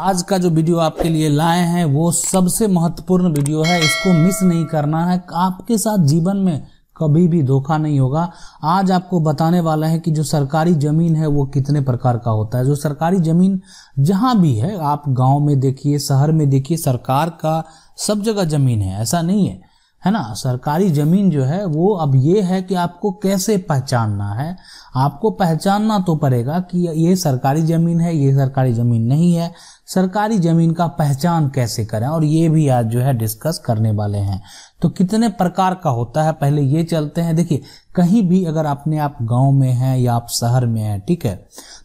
आज का जो वीडियो आपके लिए लाए हैं वो सबसे महत्वपूर्ण वीडियो है, इसको मिस नहीं करना है। आपके साथ जीवन में कभी भी धोखा नहीं होगा। आज आपको बताने वाला है कि जो सरकारी जमीन है वो कितने प्रकार का होता है। जो सरकारी जमीन जहां भी है, आप गांव में देखिए, शहर में देखिए, सरकार का सब जगह जमीन है, ऐसा नहीं है ना। सरकारी जमीन जो है वो अब ये है कि आपको कैसे पहचानना है। आपको पहचानना तो पड़ेगा कि ये सरकारी जमीन है, ये सरकारी जमीन नहीं है। सरकारी जमीन का पहचान कैसे करें, और ये भी आज जो है डिस्कस करने वाले हैं। तो कितने प्रकार का होता है, पहले ये चलते हैं। देखिए, कहीं भी अगर अपने आप गांव में है या आप शहर में है, ठीक है,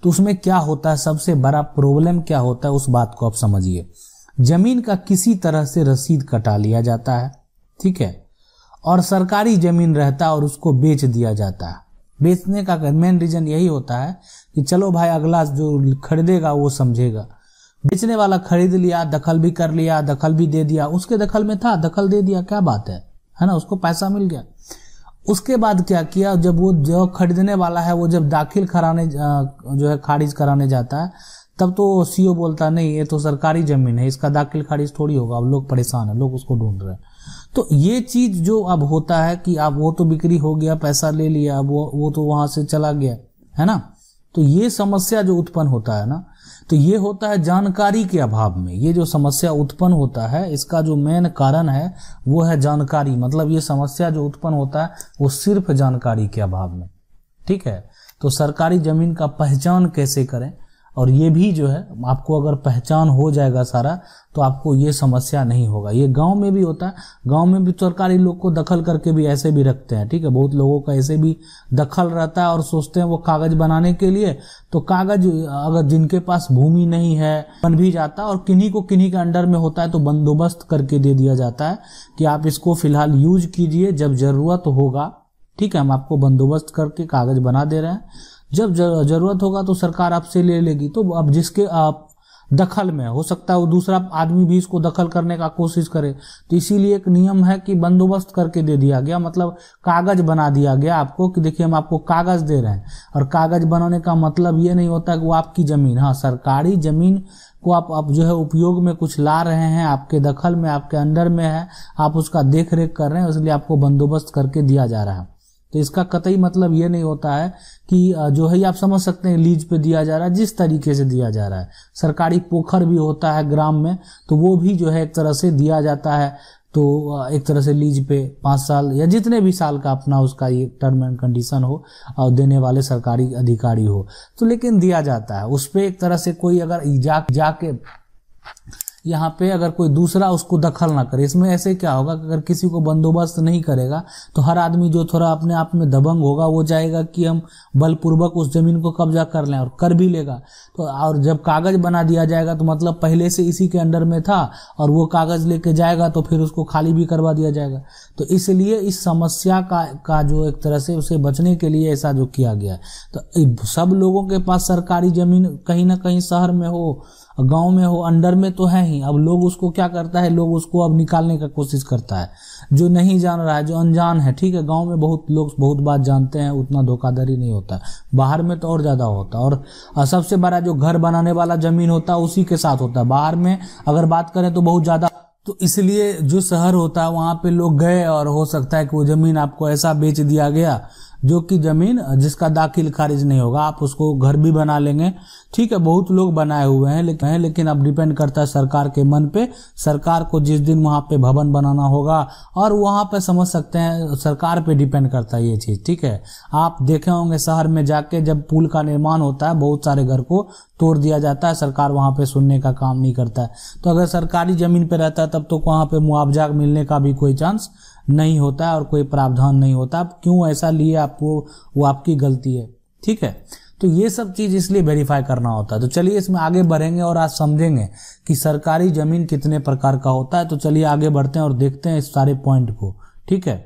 तो उसमें क्या होता है, सबसे बड़ा प्रॉब्लम क्या होता है, उस बात को आप समझिए। जमीन का किसी तरह से रसीद कटा लिया जाता है, ठीक है, और सरकारी जमीन रहता है और उसको बेच दिया जाता है। बेचने का मेन रीजन यही होता है कि चलो भाई, अगला जो खरीदेगा वो समझेगा। बेचने वाला खरीद लिया, दखल भी कर लिया, दखल भी दे दिया, उसके दखल में था, दखल दे दिया, क्या बात है ना, उसको पैसा मिल गया। उसके बाद क्या किया, जब वो जो खरीदने वाला है वो जब दाखिल कराने जो है खारिज कराने जाता है, तब तो सीओ बोलता नहीं, ये तो सरकारी जमीन है, इसका दाखिल खारिज थोड़ी होगा। अब लोग परेशान है, लोग उसको ढूंढ रहे हैं। तो ये चीज जो अब होता है कि अब वो तो बिक्री हो गया, पैसा ले लिया, अब वो तो वहां से चला गया, है ना। तो ये समस्या जो उत्पन्न होता है ना, तो ये होता है जानकारी के अभाव में। ये जो समस्या उत्पन्न होता है, इसका जो मेन कारण है वो है जानकारी। मतलब ये समस्या जो उत्पन्न होता है वो सिर्फ जानकारी के अभाव में, ठीक है। तो सरकारी जमीन का पहचान कैसे करें, और ये भी जो है आपको अगर पहचान हो जाएगा सारा, तो आपको ये समस्या नहीं होगा। ये गांव में भी होता है, गांव में भी सरकारी लोग को दखल करके भी ऐसे भी रखते हैं, ठीक है। बहुत लोगों का ऐसे भी दखल रहता है और सोचते हैं वो कागज बनाने के लिए, तो कागज अगर जिनके पास भूमि नहीं है बन भी जाता है, और किन्हीं को किन्हीं के अंडर में होता है तो बंदोबस्त करके दे दिया जाता है कि आप इसको फिलहाल यूज कीजिए, जब जरूरत होगा, ठीक है, हम आपको बंदोबस्त करके कागज बना दे रहे हैं, जब जरूरत होगा तो सरकार आपसे ले लेगी। तो अब जिसके आप दखल में हो सकता है वो दूसरा आदमी भी इसको दखल करने का कोशिश करे, तो इसीलिए एक नियम है कि बंदोबस्त करके दे दिया गया, मतलब कागज बना दिया गया आपको कि देखिए हम आपको कागज दे रहे हैं। और कागज बनाने का मतलब ये नहीं होता कि वो आपकी जमीन, हाँ, सरकारी जमीन को आप जो है उपयोग में कुछ ला रहे हैं, आपके दखल में, आपके अंडर में है, आप उसका देख रेख कर रहे हैं, इसलिए आपको बंदोबस्त करके दिया जा रहा है। तो इसका कतई मतलब ये नहीं होता है कि जो है, आप समझ सकते हैं, लीज पे दिया जा रहा है। जिस तरीके से दिया जा रहा है, सरकारी पोखर भी होता है ग्राम में, तो वो भी जो है एक तरह से दिया जाता है। तो एक तरह से लीज पे 5 साल या जितने भी साल का अपना उसका ये टर्म एंड कंडीशन हो और देने वाले सरकारी अधिकारी हो, तो लेकिन दिया जाता है। उस पे एक तरह से कोई अगर जाके यहाँ पे अगर कोई दूसरा उसको दखल ना करे, इसमें ऐसे क्या होगा कि अगर किसी को बंदोबस्त नहीं करेगा तो हर आदमी जो थोड़ा अपने आप में दबंग होगा वो चाहेगा कि हम बलपूर्वक उस जमीन को कब्जा कर लें, और कर भी लेगा। तो और जब कागज बना दिया जाएगा तो मतलब पहले से इसी के अंडर में था, और वो कागज लेके जाएगा तो फिर उसको खाली भी करवा दिया जाएगा। तो इसलिए इस समस्या का जो एक तरह से उसे बचने के लिए ऐसा जो किया गया। तो सब लोगों के पास सरकारी जमीन कहीं ना कहीं शहर में हो, गांव में हो, अंडर में तो है ही। अब लोग उसको क्या करता है, लोग उसको अब निकालने का कोशिश करता है। जो नहीं जान रहा है, जो अनजान है, ठीक है, गांव में बहुत लोग बहुत बात जानते हैं, उतना धोखाधड़ी नहीं होता, बाहर में तो और ज्यादा होता। और सबसे बड़ा जो घर बनाने वाला जमीन होता है उसी के साथ होता है। बाहर में अगर बात करें तो बहुत ज्यादा। तो इसलिए जो शहर होता है वहां पे लोग गए, और हो सकता है कि वो जमीन आपको ऐसा बेच दिया गया जो कि जमीन जिसका दाखिल खारिज नहीं होगा, आप उसको घर भी बना लेंगे, ठीक है। बहुत लोग बनाए हुए हैं, लेकिन अब डिपेंड करता है सरकार के मन पे। सरकार को जिस दिन वहां पे भवन बनाना होगा, और वहां पे समझ सकते हैं सरकार पे डिपेंड करता है ये चीज, ठीक है। आप देखे होंगे शहर में जाके जब पुल का निर्माण होता है, बहुत सारे घर को तोड़ दिया जाता है, सरकार वहां पे सुनने का काम नहीं करता है। तो अगर सरकारी जमीन पे रहता है तब तो वहां पे मुआवजा मिलने का भी कोई चांस नहीं होता है, और कोई प्रावधान नहीं होता। आप क्यों ऐसा लिए, आपको वो आपकी गलती है, ठीक है। तो ये सब चीज इसलिए वेरीफाई करना होता है। तो चलिए इसमें आगे बढ़ेंगे और आज समझेंगे कि सरकारी जमीन कितने प्रकार का होता है। तो चलिए आगे बढ़ते हैं और देखते हैं इस सारे पॉइंट को, ठीक है।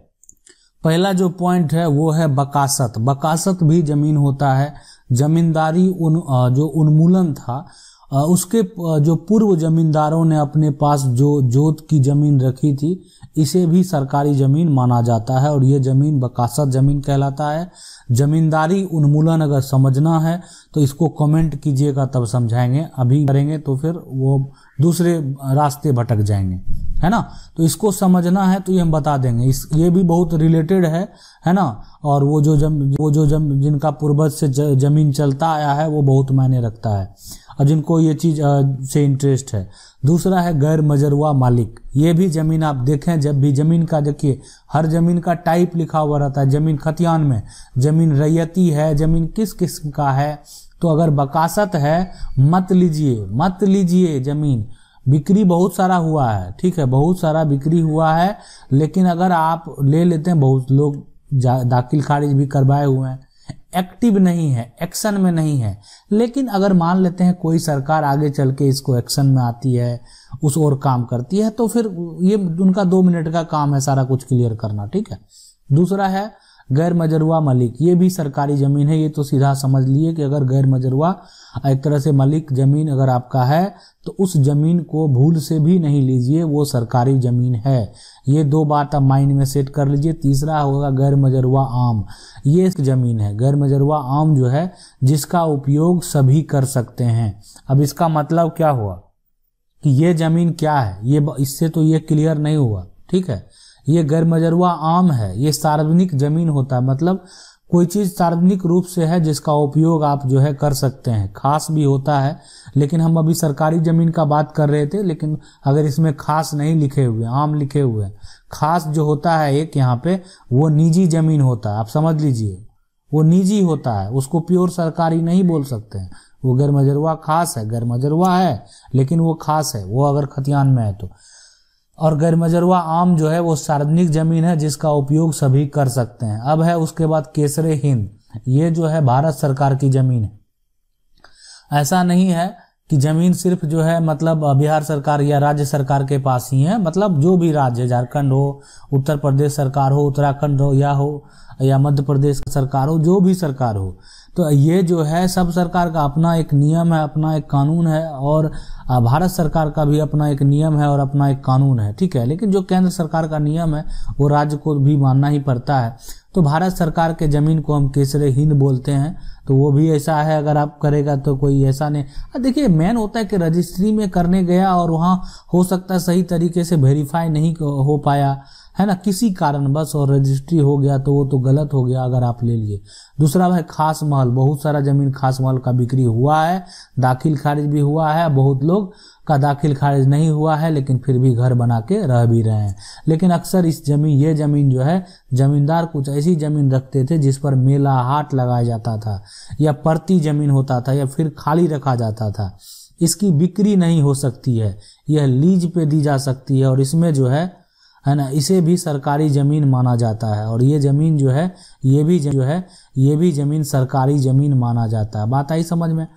पहला जो पॉइंट है वो है बकासत। बकासत भी जमीन होता है। जमींदारी जो उन्मूलन था उसके जो पूर्व जमींदारों ने अपने पास जो जोत की जमीन रखी थी, इसे भी सरकारी जमीन माना जाता है और ये जमीन बकासत जमीन कहलाता है। जमींदारी उन्मूलन अगर समझना है तो इसको कमेंट कीजिएगा, तब समझाएंगे। अभी करेंगे तो फिर वो दूसरे रास्ते भटक जाएंगे, है ना। तो इसको समझना है तो ये हम बता देंगे। ये भी बहुत रिलेटेड है ना। और वो जो जिनका पूर्वज से जमीन चलता आया है वो बहुत मायने रखता है और जिनको ये चीज से इंटरेस्ट है। दूसरा है गैर मजरूआ मालिक। ये भी जमीन आप देखें, जब भी जमीन का देखिए, हर जमीन का टाइप लिखा हुआ रहता है। जमीन खतियान में, जमीन रैयती है, जमीन किस किस्म का है। तो अगर बकासत है मत लीजिए जमीन। बिक्री बहुत सारा हुआ है, ठीक है, बहुत सारा बिक्री हुआ है, लेकिन अगर आप ले लेते हैं, बहुत लोग दाखिल खारिज भी करवाए हुए हैं, एक्टिव नहीं है, एक्शन में नहीं है। लेकिन अगर मान लेते हैं कोई सरकार आगे चल के इसको एक्शन में आती है, उस और काम करती है, तो फिर ये उनका 2 मिनट का काम है सारा कुछ क्लियर करना, ठीक है। दूसरा है गैर मजरूआ मालिक। ये भी सरकारी जमीन है। ये तो सीधा समझ लिए कि अगर गैर मजरूआ एक तरह से मालिक जमीन अगर आपका है तो उस जमीन को भूल से भी नहीं लीजिए, वो सरकारी जमीन है। ये 2 बात आप माइंड में सेट कर लीजिए। तीसरा होगा गैर मजरूआ आम। ये जमीन है गैर मजरूआ आम जो है, जिसका उपयोग सभी कर सकते हैं। अब इसका मतलब क्या हुआ कि ये जमीन क्या है, ये इससे तो ये क्लियर नहीं हुआ, ठीक है। ये गैर मजरूआ आम है, ये सार्वजनिक जमीन होता है, मतलब कोई चीज सार्वजनिक रूप से है जिसका उपयोग आप जो है कर सकते हैं। खास भी होता है, लेकिन हम अभी सरकारी जमीन का बात कर रहे थे, लेकिन अगर इसमें खास नहीं लिखे हुए, आम लिखे हुए हैं। खास जो होता है एक यहाँ पे, वो निजी जमीन होता है, आप समझ लीजिए, वो निजी होता है, उसको प्योर सरकारी नहीं बोल सकते हैं। वो गैर मजरूआ खास है, गैर मजरूआ है लेकिन वो खास है, वो अगर खतियान में है तो। और गैर मजरूआ आम जो है वो सार्वजनिक जमीन है जिसका उपयोग सभी कर सकते हैं। अब है उसके बाद केसरे हिंद। ये जो है भारत सरकार की जमीन है। ऐसा नहीं है कि जमीन सिर्फ जो है मतलब बिहार सरकार या राज्य सरकार के पास ही है, मतलब जो भी राज्य, झारखंड हो, उत्तर प्रदेश सरकार हो, उत्तराखंड हो या मध्य प्रदेश सरकार हो, जो भी सरकार हो, तो ये जो है सब सरकार का अपना एक नियम है, अपना एक कानून है, और भारत सरकार का भी अपना एक नियम है और अपना एक कानून है, ठीक है। लेकिन जो केंद्र सरकार का नियम है वो राज्य को भी मानना ही पड़ता है। तो भारत सरकार के जमीन को हम केसरे हिंद बोलते हैं। तो वो भी ऐसा है, अगर आप करेगा तो कोई ऐसा नहीं। देखिए मेन होता है कि रजिस्ट्री में करने गया और वहाँ हो सकता है सही तरीके से वेरीफाई नहीं हो पाया, है ना, किसी कारणवश, और रजिस्ट्री हो गया तो वो तो गलत हो गया अगर आप ले लिए। दूसरा है खास महल। बहुत सारा जमीन खास महल का बिक्री हुआ है, दाखिल खारिज भी हुआ है। बहुत लोग का दाखिल खारिज नहीं हुआ है लेकिन फिर भी घर बना के रह भी रहे हैं। लेकिन अक्सर ये जमीन जो है, जमींदार कुछ ऐसी जमीन रखते थे जिस पर मेला हाट लगाया जाता था, या परती जमीन होता था, या फिर खाली रखा जाता था। इसकी बिक्री नहीं हो सकती है, यह लीज पे दी जा सकती है, और इसमें जो है ना, इसे भी सरकारी जमीन माना जाता है। और ये जमीन जो है, ये भी जमीन सरकारी जमीन माना जाता है। बात आई समझ में।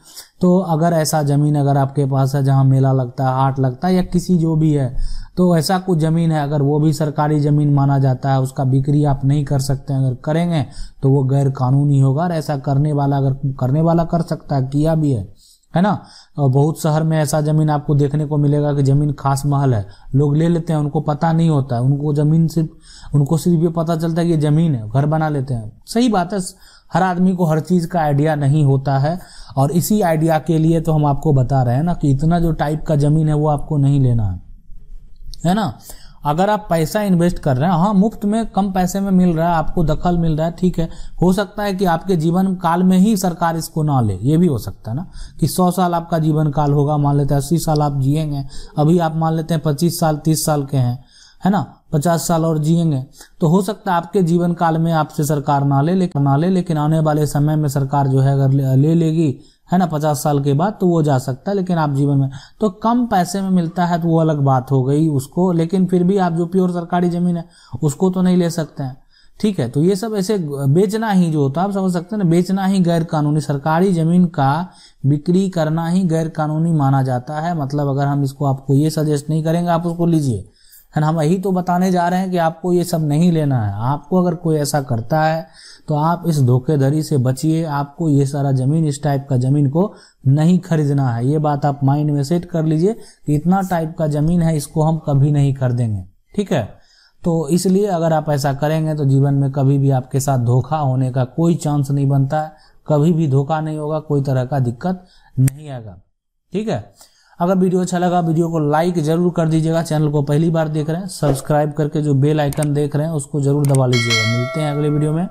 तो अगर ऐसा जमीन अगर आपके पास है जहां मेला लगता है, हाट लगता है, या किसी जो भी है, तो ऐसा कुछ जमीन है, अगर वो भी सरकारी जमीन माना जाता है, उसका बिक्री आप नहीं कर सकते। अगर करेंगे तो वो गैर कानूनी होगा। और ऐसा करने वाला अगर करने वाला कर सकता है, किया भी है ना। और बहुत शहर में ऐसा जमीन आपको देखने को मिलेगा कि जमीन खास महल है, लोग ले लेते हैं, उनको पता नहीं होता है, उनको सिर्फ ये पता चलता है कि ये जमीन है, घर बना लेते हैं। सही बात है, हर आदमी को हर चीज का आइडिया नहीं होता है, और इसी आइडिया के लिए तो हम आपको बता रहे हैं ना कि इतना जो टाइप का जमीन है वो आपको नहीं लेना है ना। अगर आप पैसा इन्वेस्ट कर रहे हैं, हाँ मुफ्त में कम पैसे में मिल रहा है, आपको दखल मिल रहा है, ठीक है। हो सकता है कि आपके जीवन काल में ही सरकार इसको ना ले, ये भी हो सकता है ना कि 100 साल आपका जीवन काल होगा, मान लेते हैं 80 साल आप जिएंगे, अभी आप मान लेते हैं 25 साल 30 साल के हैं, है ना, 50 साल और जिएंगे, तो हो सकता है आपके जीवन काल में आपसे सरकार ना ले, लेकिन आने वाले समय में सरकार जो है अगर ले लेगी, है ना, 50 साल के बाद, तो वो जा सकता है। लेकिन आप जीवन में तो कम पैसे में मिलता है तो वो अलग बात हो गई उसको, लेकिन फिर भी आप जो प्योर सरकारी जमीन है उसको तो नहीं ले सकते हैं, ठीक है। तो ये सब ऐसे बेचना ही जो होता है, आप समझ सकते हैं ना, बेचना ही गैर कानूनी, सरकारी जमीन का बिक्री करना ही गैर कानूनी माना जाता है। मतलब अगर हम इसको आपको ये सजेस्ट नहीं करेंगे आप उसको लीजिए, है। हम यही तो बताने जा रहे हैं कि आपको ये सब नहीं लेना है। आपको अगर कोई ऐसा करता है तो आप इस धोखेधड़ी से बचिए। आपको ये सारा जमीन, इस टाइप का जमीन को नहीं खरीदना है। ये बात आप माइंड में सेट कर लीजिए कि इतना टाइप का जमीन है, इसको हम कभी नहीं खरीदेंगे, ठीक है। तो इसलिए अगर आप ऐसा करेंगे तो जीवन में कभी भी आपके साथ धोखा होने का कोई चांस नहीं बनता है। कभी भी धोखा नहीं होगा, कोई तरह का दिक्कत नहीं आएगा, ठीक है। अगर वीडियो अच्छा लगा, वीडियो को लाइक जरूर कर दीजिएगा। चैनल को पहली बार देख रहे हैं, सब्सक्राइब करके जो बेल आइकन देख रहे हैं उसको जरूर दबा लीजिएगा। मिलते हैं अगले वीडियो में।